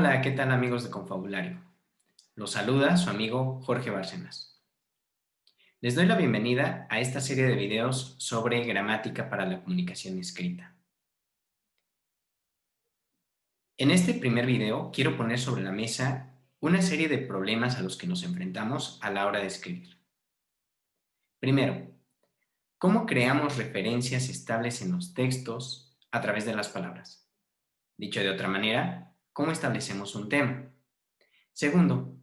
Hola, ¿qué tal amigos de Confabulario? Los saluda su amigo Jorge Bárcenas. Les doy la bienvenida a esta serie de videos sobre gramática para la comunicación escrita. En este primer video quiero poner sobre la mesa una serie de problemas a los que nos enfrentamos a la hora de escribir. Primero, ¿cómo creamos referencias estables en los textos a través de las palabras? Dicho de otra manera, ¿cómo establecemos un tema? Segundo,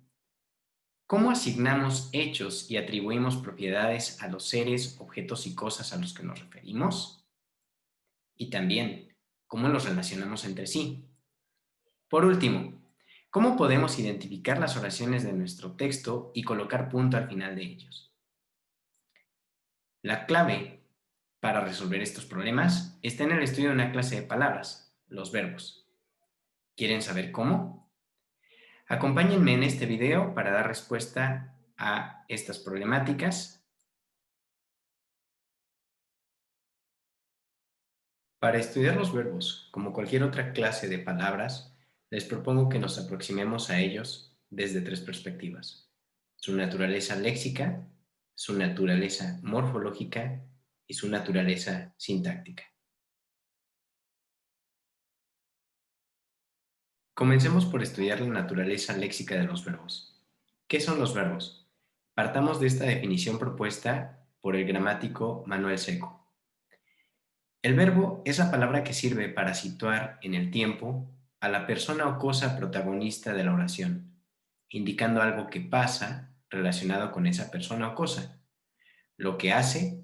¿cómo asignamos hechos y atribuimos propiedades a los seres, objetos y cosas a los que nos referimos? Y también, ¿cómo los relacionamos entre sí? Por último, ¿cómo podemos identificar las oraciones de nuestro texto y colocar punto al final de ellos? La clave para resolver estos problemas está en el estudio de una clase de palabras, los verbos. ¿Quieren saber cómo? Acompáñenme en este video para dar respuesta a estas problemáticas. Para estudiar los verbos, como cualquier otra clase de palabras, les propongo que nos aproximemos a ellos desde tres perspectivas: su naturaleza léxica, su naturaleza morfológica y su naturaleza sintáctica. Comencemos por estudiar la naturaleza léxica de los verbos. ¿Qué son los verbos? Partamos de esta definición propuesta por el gramático Manuel Seco. El verbo es la palabra que sirve para situar en el tiempo a la persona o cosa protagonista de la oración, indicando algo que pasa relacionado con esa persona o cosa, lo que hace,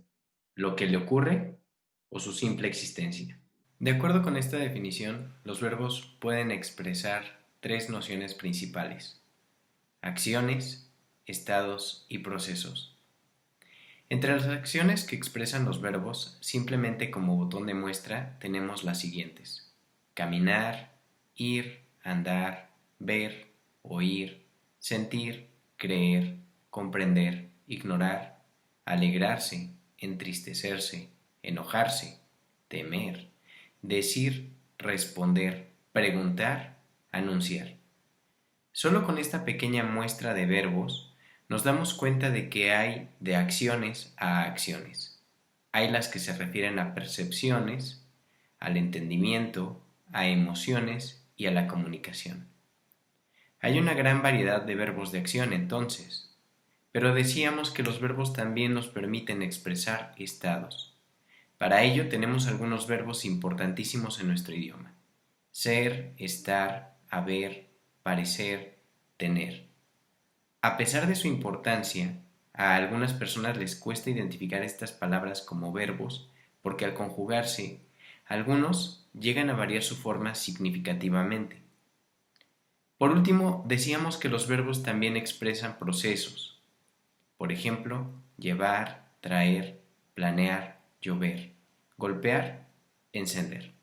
lo que le ocurre o su simple existencia. De acuerdo con esta definición, los verbos pueden expresar tres nociones principales: acciones, estados y procesos. Entre las acciones que expresan los verbos, simplemente como botón de muestra, tenemos las siguientes: caminar, ir, andar, ver, oír, sentir, creer, comprender, ignorar, alegrarse, entristecerse, enojarse, temer, decir, responder, preguntar, anunciar. Solo con esta pequeña muestra de verbos nos damos cuenta de que hay de acciones a acciones. Hay las que se refieren a percepciones, al entendimiento, a emociones y a la comunicación. Hay una gran variedad de verbos de acción entonces, pero decíamos que los verbos también nos permiten expresar estados. Para ello tenemos algunos verbos importantísimos en nuestro idioma: ser, estar, haber, parecer, tener. A pesar de su importancia, a algunas personas les cuesta identificar estas palabras como verbos porque al conjugarse, algunos llegan a variar su forma significativamente. Por último, decíamos que los verbos también expresan procesos. Por ejemplo, llevar, traer, planear, llover, golpear, encender.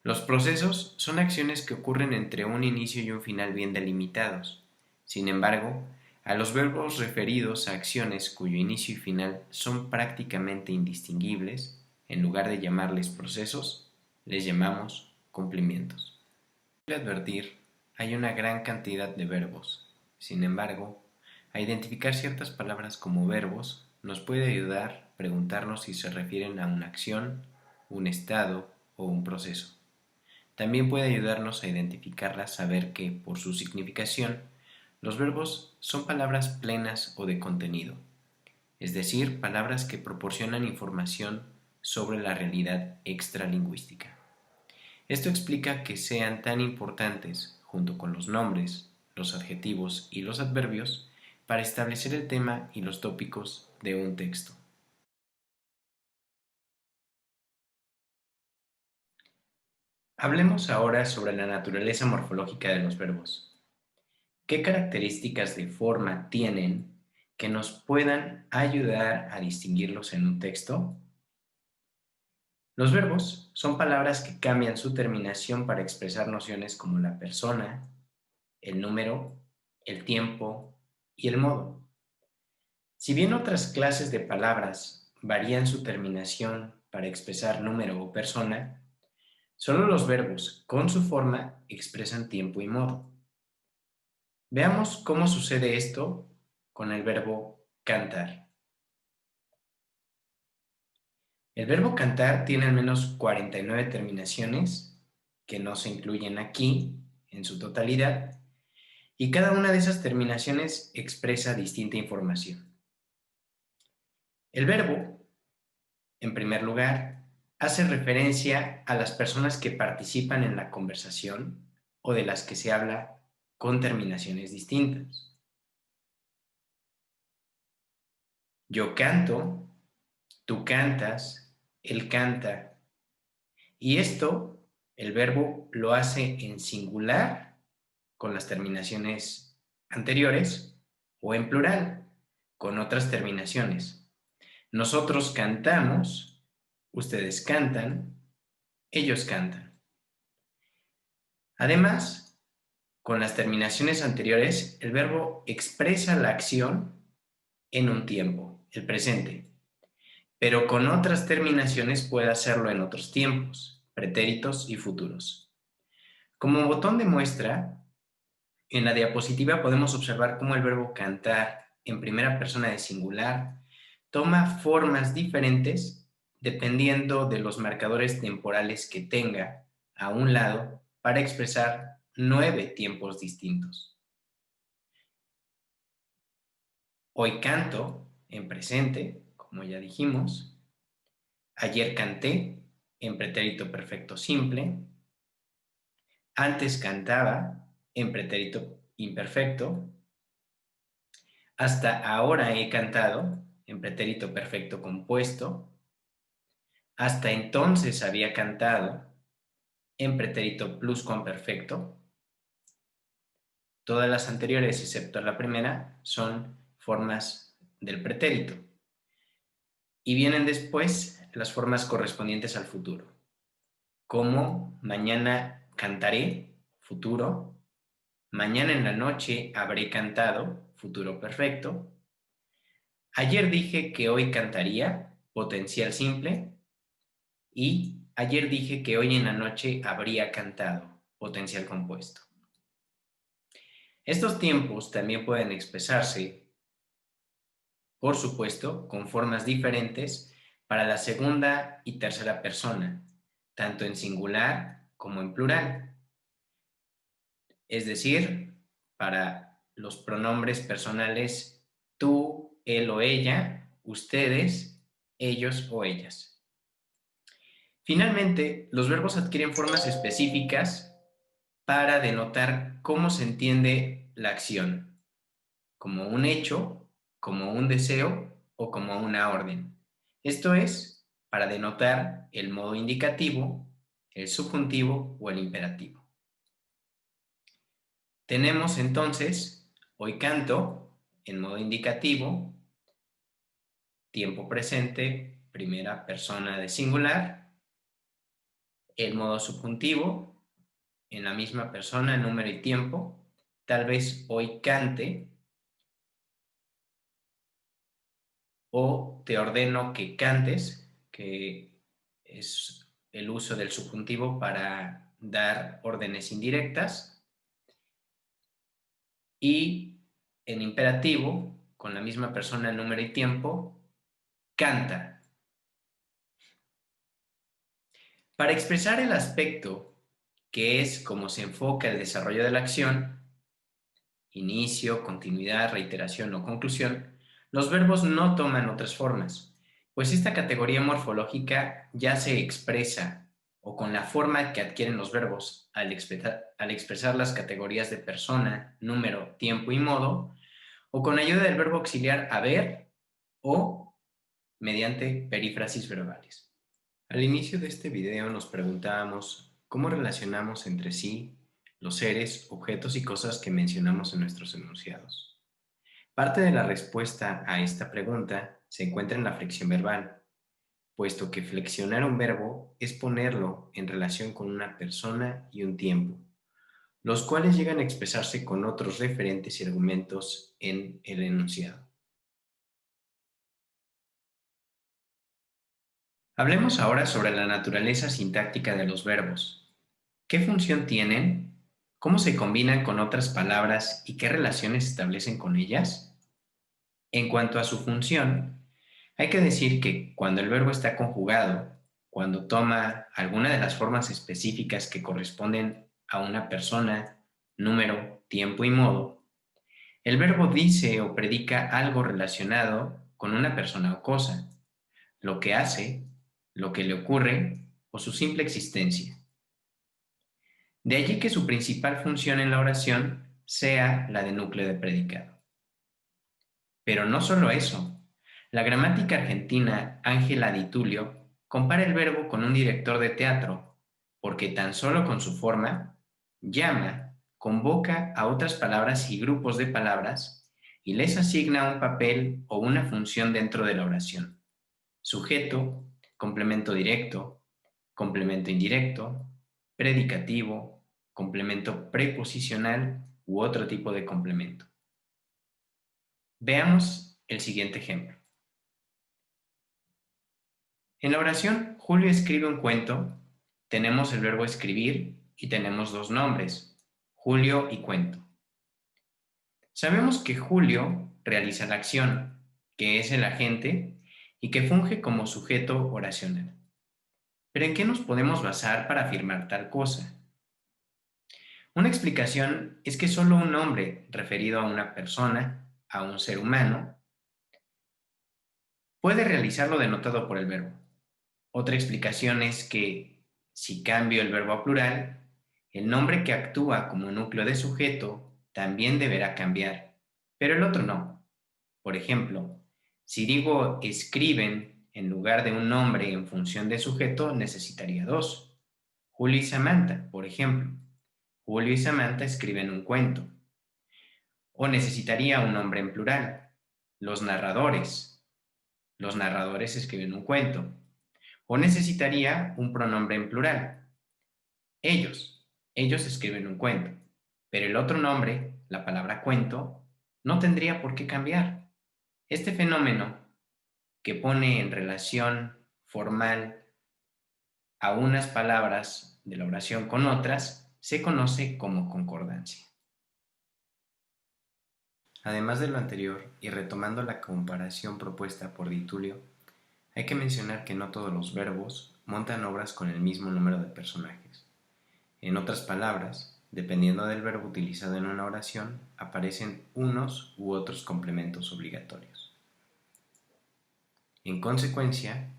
Los procesos son acciones que ocurren entre un inicio y un final bien delimitados. Sin embargo, a los verbos referidos a acciones cuyo inicio y final son prácticamente indistinguibles, en lugar de llamarles procesos, les llamamos cumplimientos. Como suele advertir, hay una gran cantidad de verbos. Sin embargo, a identificar ciertas palabras como verbos nos puede ayudar a preguntarnos si se refieren a una acción, un estado o un proceso. También puede ayudarnos a identificarlas, saber que, por su significación, los verbos son palabras plenas o de contenido, es decir, palabras que proporcionan información sobre la realidad extralingüística. Esto explica que sean tan importantes, junto con los nombres, los adjetivos y los adverbios, para establecer el tema y los tópicos de un texto. Hablemos ahora sobre la naturaleza morfológica de los verbos. ¿Qué características de forma tienen que nos puedan ayudar a distinguirlos en un texto? Los verbos son palabras que cambian su terminación para expresar nociones como la persona, el número, el tiempo y el modo. Si bien otras clases de palabras varían su terminación para expresar número o persona, Solo los verbos con su forma expresan tiempo y modo. Veamos cómo sucede esto con el verbo cantar. El verbo cantar tiene al menos 49 terminaciones que no se incluyen aquí en su totalidad, y cada una de esas terminaciones expresa distinta información. El verbo, en primer lugar, hace referencia a las personas que participan en la conversación o de las que se habla con terminaciones distintas. Yo canto, tú cantas, él canta. Y esto, el verbo lo hace en singular con las terminaciones anteriores o en plural con otras terminaciones. Nosotros cantamos, ustedes cantan, ellos cantan. Además, con las terminaciones anteriores, el verbo expresa la acción en un tiempo, el presente, pero con otras terminaciones puede hacerlo en otros tiempos, pretéritos y futuros. Como botón de muestra, en la diapositiva podemos observar cómo el verbo cantar en primera persona de singular toma formas diferentes dependiendo de los marcadores temporales que tenga a un lado para expresar 9 tiempos distintos. Hoy canto en presente, como ya dijimos. Ayer canté en pretérito perfecto simple. Antes cantaba en pretérito imperfecto. Hasta ahora he cantado en pretérito perfecto compuesto. Hasta entonces había cantado en pretérito pluscuamperfecto. Todas las anteriores, excepto la primera, son formas del pretérito. Y vienen después las formas correspondientes al futuro, como mañana cantaré, futuro. Mañana en la noche habré cantado, futuro perfecto. Ayer dije que hoy cantaría, potencial simple. Y ayer dije que hoy en la noche habría cantado, potencial compuesto. Estos tiempos también pueden expresarse, por supuesto, con formas diferentes para la segunda y tercera persona, tanto en singular como en plural. Es decir, para los pronombres personales tú, él o ella, ustedes, ellos o ellas. Finalmente, los verbos adquieren formas específicas para denotar cómo se entiende la acción, como un hecho, como un deseo o como una orden. Esto es para denotar el modo indicativo, el subjuntivo o el imperativo. Tenemos entonces, hoy canto, en modo indicativo, tiempo presente, primera persona de singular, el modo subjuntivo, en la misma persona, número y tiempo, tal vez hoy cante, o te ordeno que cantes, que es el uso del subjuntivo para dar órdenes indirectas, y en imperativo, con la misma persona, número y tiempo, canta. Para expresar el aspecto, que es como se enfoca el desarrollo de la acción, inicio, continuidad, reiteración o conclusión, los verbos no toman otras formas, pues esta categoría morfológica ya se expresa o con la forma que adquieren los verbos al expresar las categorías de persona, número, tiempo y modo, o con ayuda del verbo auxiliar haber o mediante perífrasis verbales. Al inicio de este video nos preguntábamos cómo relacionamos entre sí los seres, objetos y cosas que mencionamos en nuestros enunciados. Parte de la respuesta a esta pregunta se encuentra en la flexión verbal, puesto que flexionar un verbo es ponerlo en relación con una persona y un tiempo, los cuales llegan a expresarse con otros referentes y argumentos en el enunciado. Hablemos ahora sobre la naturaleza sintáctica de los verbos. ¿Qué función tienen? ¿Cómo se combinan con otras palabras y qué relaciones establecen con ellas? En cuanto a su función, hay que decir que cuando el verbo está conjugado, cuando toma alguna de las formas específicas que corresponden a una persona, número, tiempo y modo, el verbo dice o predica algo relacionado con una persona o cosa, lo que hace, lo que le ocurre o su simple existencia. De allí que su principal función en la oración sea la de núcleo de predicado. Pero no solo eso. La gramática argentina Ángela Di Tulio compara el verbo con un director de teatro, porque tan solo con su forma, llama, convoca a otras palabras y grupos de palabras y les asigna un papel o una función dentro de la oración. Sujeto, complemento directo, complemento indirecto, predicativo, complemento preposicional u otro tipo de complemento. Veamos el siguiente ejemplo. En la oración, Julio escribe un cuento, tenemos el verbo escribir y tenemos dos nombres, Julio y cuento. Sabemos que Julio realiza la acción, que es el agente y que funge como sujeto oracional. ¿Pero en qué nos podemos basar para afirmar tal cosa? Una explicación es que solo un nombre referido a una persona, a un ser humano, puede realizar lo denotado por el verbo. Otra explicación es que si cambio el verbo a plural, el nombre que actúa como núcleo de sujeto también deberá cambiar, pero el otro no. Por ejemplo, si digo escriben en lugar de un nombre en función de sujeto, necesitaría dos. Julio y Samantha, por ejemplo. Julio y Samantha escriben un cuento. O necesitaría un nombre en plural. Los narradores. Los narradores escriben un cuento. O necesitaría un pronombre en plural. Ellos escriben un cuento. Pero el otro nombre, la palabra cuento, no tendría por qué cambiar. Este fenómeno que pone en relación formal a unas palabras de la oración con otras se conoce como concordancia. Además de lo anterior, y retomando la comparación propuesta por Di Tulio, hay que mencionar que no todos los verbos montan obras con el mismo número de personajes. En otras palabras, dependiendo del verbo utilizado en una oración, aparecen unos u otros complementos obligatorios. En consecuencia,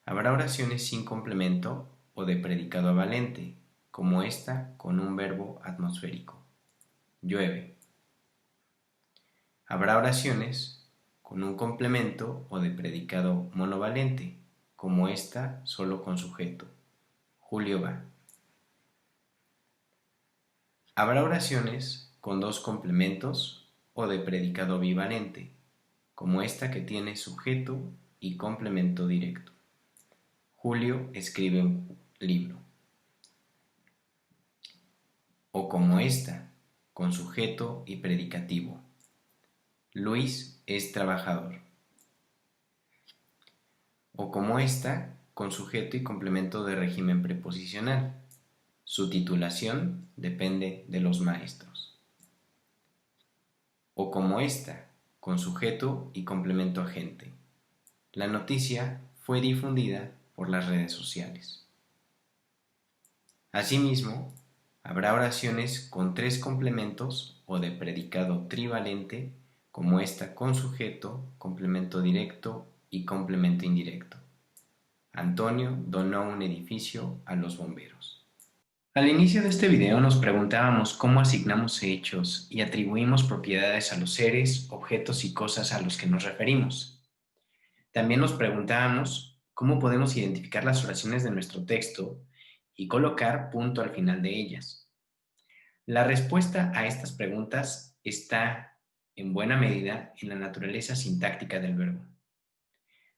habrá oraciones sin complemento o de predicado avalente, como esta con un verbo atmosférico. Llueve. Habrá oraciones con un complemento o de predicado monovalente, como esta solo con sujeto. Julio va. Habrá oraciones con dos complementos o de predicado bivalente, como esta que tiene sujeto y complemento directo. Julio escribe un libro. O como esta, con sujeto y predicativo. Luis es trabajador. O como esta, con sujeto y complemento de régimen preposicional. Su titulación depende de los maestros. O como esta, con sujeto y complemento agente. La noticia fue difundida por las redes sociales. Asimismo, habrá oraciones con tres complementos o de predicado trivalente, como esta con sujeto, complemento directo y complemento indirecto. Antonio donó un edificio a los bomberos. Al inicio de este video nos preguntábamos cómo asignamos hechos y atribuimos propiedades a los seres, objetos y cosas a los que nos referimos. También nos preguntábamos cómo podemos identificar las oraciones de nuestro texto y colocar punto al final de ellas. La respuesta a estas preguntas está, en buena medida, en la naturaleza sintáctica del verbo.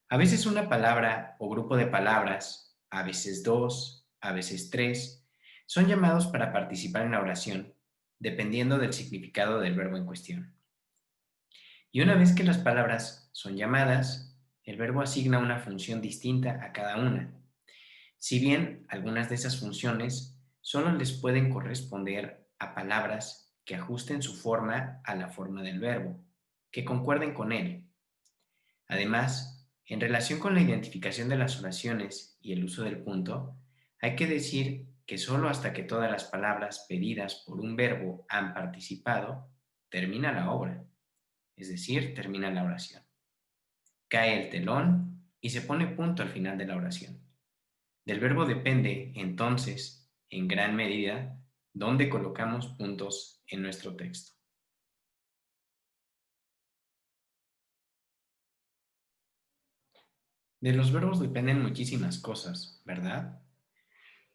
A veces una palabra o grupo de palabras, a veces dos, a veces tres, son llamados para participar en la oración, dependiendo del significado del verbo en cuestión. Y una vez que las palabras son llamadas, El verbo asigna una función distinta a cada una. Si bien algunas de esas funciones solo les pueden corresponder a palabras que ajusten su forma a la forma del verbo, que concuerden con él. Además, en relación con la identificación de las oraciones y el uso del punto, hay que decir que solo hasta que todas las palabras pedidas por un verbo han participado, termina la obra, es decir, termina la oración. Cae el telón y se pone punto al final de la oración. Del verbo depende, entonces, en gran medida, dónde colocamos puntos en nuestro texto. De los verbos dependen muchísimas cosas, ¿verdad?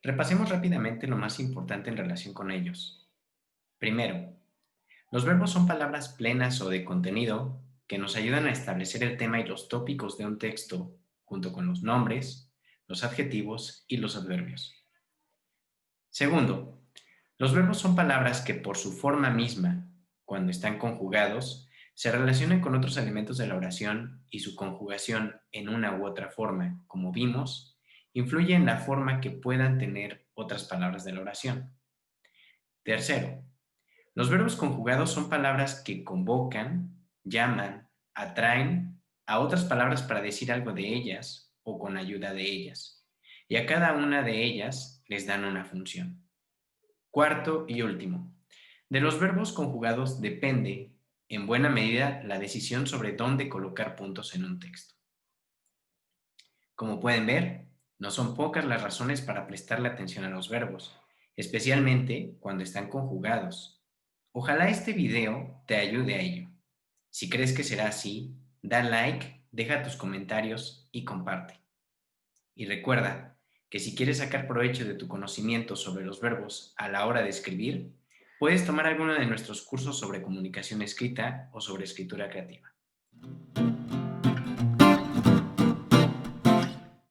Repasemos rápidamente lo más importante en relación con ellos. Primero, los verbos son palabras plenas o de contenido que nos ayudan a establecer el tema y los tópicos de un texto junto con los nombres, los adjetivos y los adverbios. Segundo, los verbos son palabras que por su forma misma, cuando están conjugados, se relacionan con otros elementos de la oración y su conjugación en una u otra forma, como vimos, influye en la forma que puedan tener otras palabras de la oración. Tercero, los verbos conjugados son palabras que convocan, llaman, atraen a otras palabras para decir algo de ellas o con ayuda de ellas, y a cada una de ellas les dan una función. Cuarto y último, de los verbos conjugados depende, en buena medida, la decisión sobre dónde colocar puntos en un texto. Como pueden ver, no son pocas las razones para prestarle atención a los verbos, especialmente cuando están conjugados. Ojalá este video te ayude a ello. Si crees que será así, da like, deja tus comentarios y comparte. Y recuerda que si quieres sacar provecho de tu conocimiento sobre los verbos a la hora de escribir, puedes tomar alguno de nuestros cursos sobre comunicación escrita o sobre escritura creativa.